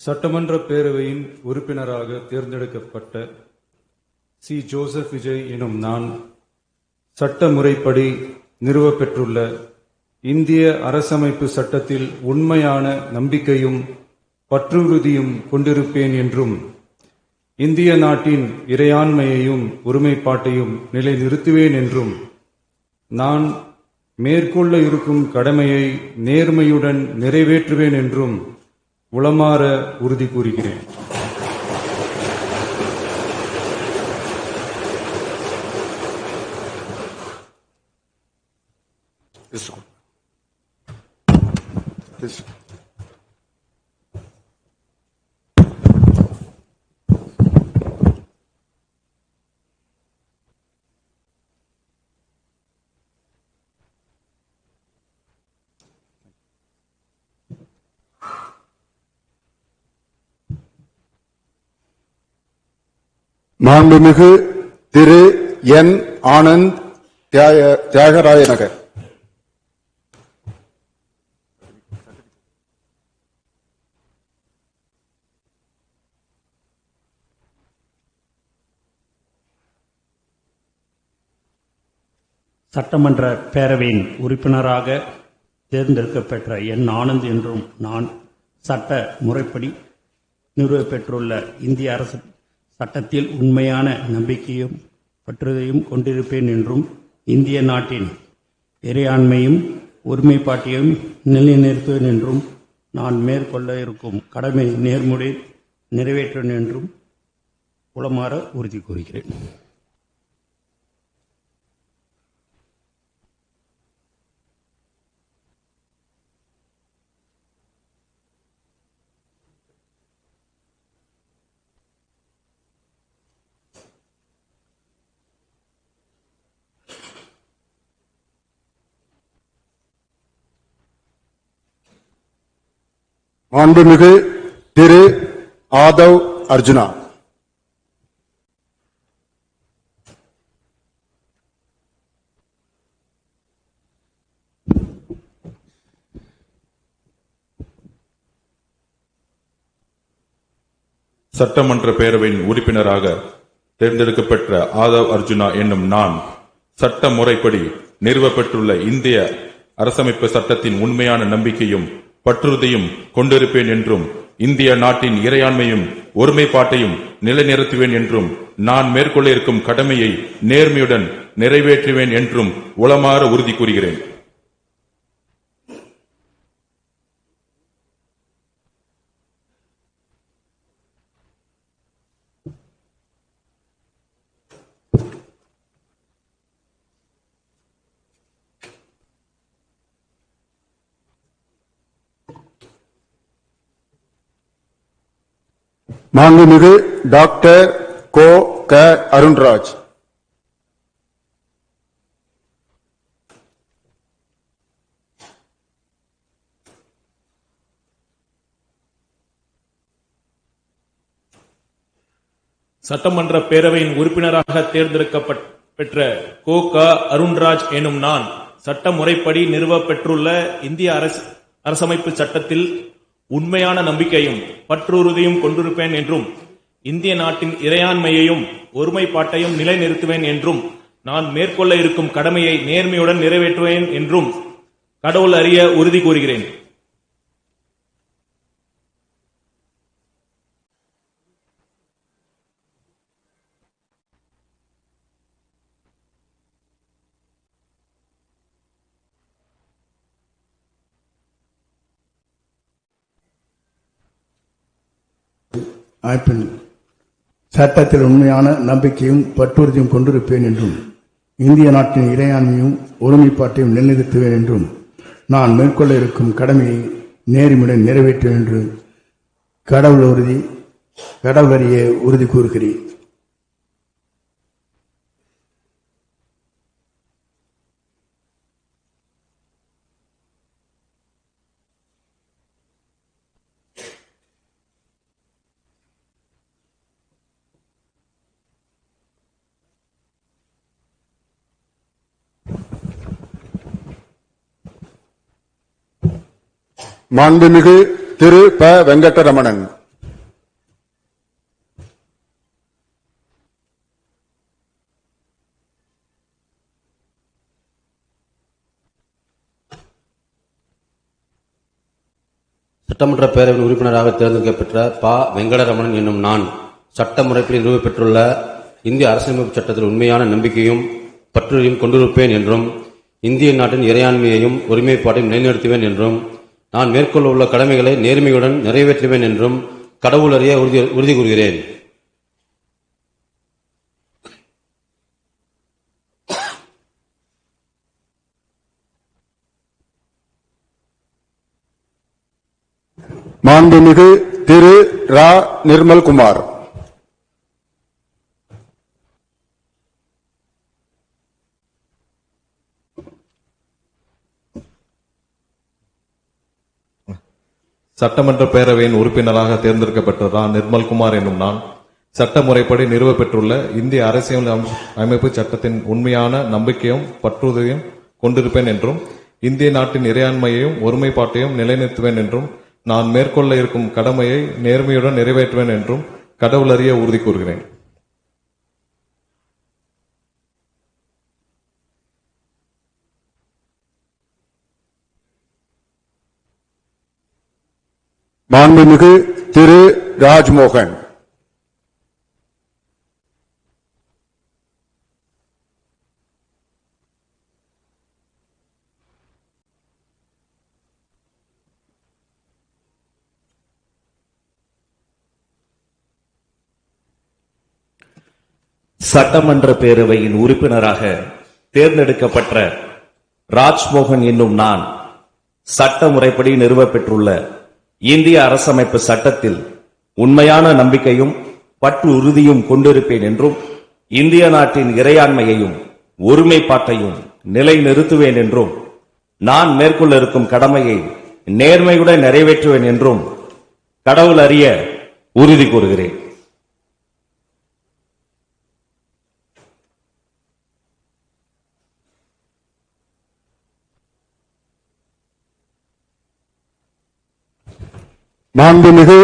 சட்டமன்ற பேரவையின் உறுப்பினராக தேர்ந்தெடுக்கப்பட்ட சி. ஜோசப் விஜய் எனும் நான் சட்ட முறைப்படி நிறுவப்பெற்றுள்ள இந்திய அரசமைப்பு சட்டத்தில் உண்மையான நம்பிக்கையும் பற்றுறுதியும் கொண்டிருப்பேன் என்றும் இந்திய நாட்டின் இறையாண்மையையும் ஒருமைப்பாட்டையும் நிலைநிறுத்துவேன் என்றும் நான் மேற்கொள்ள இருக்கும் கடமையை நேர்மையுடன் நிறைவேற்றுவேன் என்றும் உளமாற உறுதி கூறுகிறேன். மாண்புமிகு திரு என். ஆனந்த் தியாகராய நகர். சட்டமன்ற பேரவையின் உறுப்பினராக தேர்ந்தெடுக்கப்பெற்ற என். ஆனந்த் என்றும் நான் சட்ட முறைப்படி நிறுவப்பெற்றுள்ள இந்திய அரசு சட்டத்தில் உண்மையான நம்பிக்கையும் பற்றுதையும் கொண்டிருப்பேன் என்றும் இந்திய நாட்டின் இறையாண்மையும் ஒருமைப்பாட்டையும் நிலைநிறுத்துவேன் என்றும் நான் மேற்கொள்ள இருக்கும் கடமை நேர்முறை நிறைவேற்றுவேன் என்றும் உளமாற உறுதி கூறுகிறேன். மாண்புமிகு திரு ஆதவ் அர்ஜுனா. சட்டமன்ற பேரவையின் உறுப்பினராக தேர்ந்தெடுக்கப்பட்ட ஆதவ் அர்ஜுனா என்னும் நான் சட்ட முறைப்படி நிறுவப்பட்டுள்ள இந்திய அரசமைப்பு சட்டத்தின் உண்மையான நம்பிக்கையும் பற்றுறுதியும் கொண்டிருப்பேன் என்றும் இந்திய நாட்டின் இறையாண்மையும் ஒருமைப்பாட்டையும் நிலைநிறுத்துவேன் என்றும் நான் மேற்கொள்ள இருக்கும் கடமையை நேர்மையுடன் நிறைவேற்றுவேன் என்றும் உளமாற உறுதி கூறுகிறேன். மாண்புமிகு டாக்டர் கோ. க. அருண்ராஜ். சட்டமன்ற பேரவையின் உறுப்பினராக தேர்ந்தெடுக்கப்பெற்ற கோ. க. அருண்ராஜ் எனும் நான் சட்ட முறைப்படி நிறுவப்பெற்றுள்ள இந்திய அரசமைப்பு சட்டத்தில் உண்மையான நம்பிக்கையும் பற்றுறுதியும் கொண்டிருப்பேன் என்றும் இந்திய நாட்டின் இறையாண்மையையும் ஒருமைப்பாட்டையும் நிலைநிறுத்துவேன் என்றும் நான் மேற்கொள்ள இருக்கும் கடமையை நேர்மையுடன் நிறைவேற்றுவேன் என்றும் கடவுள் அறிய உறுதி கூறுகிறேன். சட்டத்தில் உண்மையான நம்பிக்கையும் பற்றுறுதியும் கொண்டிருப்பேன் என்றும் இந்திய நாட்டின் இறையாண்மையும் ஒருமைப்பாட்டையும் நிலைநிறுத்துவேன் என்றும் நான் மேற்கொள்ள இருக்கும் கடமையை நேர்மையுடன் நிறைவேற்றுவேன் என்று கடவுள் அறிய உறுதி கூறுகிறேன். மாண்புமிகு திரு ப. வெங்கடரமணன். சட்டமன்ற பேரவையின் உறுப்பினராக தேர்ந்தெடுக்கப்பெற்ற ப. வெங்கடரமணன் என்னும் நான் சட்ட முறைப்படி நிறுவப்பெற்றுள்ள இந்திய அரசியலமைப்பு சட்டத்தில் உண்மையான நம்பிக்கையும் பற்றுறுதியும் கொண்டிருப்பேன் என்றும் இந்திய நாட்டின் இறையாண்மையையும் ஒருமைப்பாட்டையும் நிலைநிறுத்துவேன் என்றும் நான் மேற்கொள்ள உள்ள கடமைகளை நேர்மையுடன் நிறைவேற்றுவேன் என்றும் கடவுள் அறிய உறுதி கூறுகிறேன். மாண்புமிகு திரு ரா நிர்மல்குமார். சட்டமன்ற பேரவையின் உறுப்பினராக தேர்ந்தெடுக்கப்பட்ட ரா. நிர்மல்குமார் என்னும் நான் சட்ட முறைப்படி நிறுவப்பெற்றுள்ள இந்திய அரசியல் அமைப்பு சட்டத்தின் உண்மையான நம்பிக்கையும் பற்றுறுதியும் கொண்டிருப்பேன் என்றும் இந்திய நாட்டின் இறையாண்மையையும் ஒருமைப்பாட்டையும் நிலைநிறுத்துவேன் என்றும் நான் மேற்கொள்ள இருக்கும் கடமையை நேர்மையுடன் நிறைவேற்றுவேன் என்றும் கடவுள் அறிய உறுதி கூறுகிறேன். மாண்புமிகு திரு ராஜ்மோகன். சட்டமன்ற பேரவையின் உறுப்பினராக தேர்ந்தெடுக்கப்பட்ட ராஜ்மோகன் என்னும் நான் சட்ட முறைப்படி நிறுவப்பெற்றுள்ள இந்திய அரசமைப்பு சட்டத்தில் உண்மையான நம்பிக்கையும் பற்று உறுதியும் கொண்டிருப்பேன் என்றும் இந்திய நாட்டின் இறையாண்மையையும் ஒருமைப்பாட்டையும் நிலைநிறுத்துவேன் என்றும் நான் மேற்கொள்ள இருக்கும் கடமையை நேர்மையுடன் நிறைவேற்றுவேன் என்றும் கடவுள் அறிய உறுதி கூறுகிறேன். மாண்புமிகு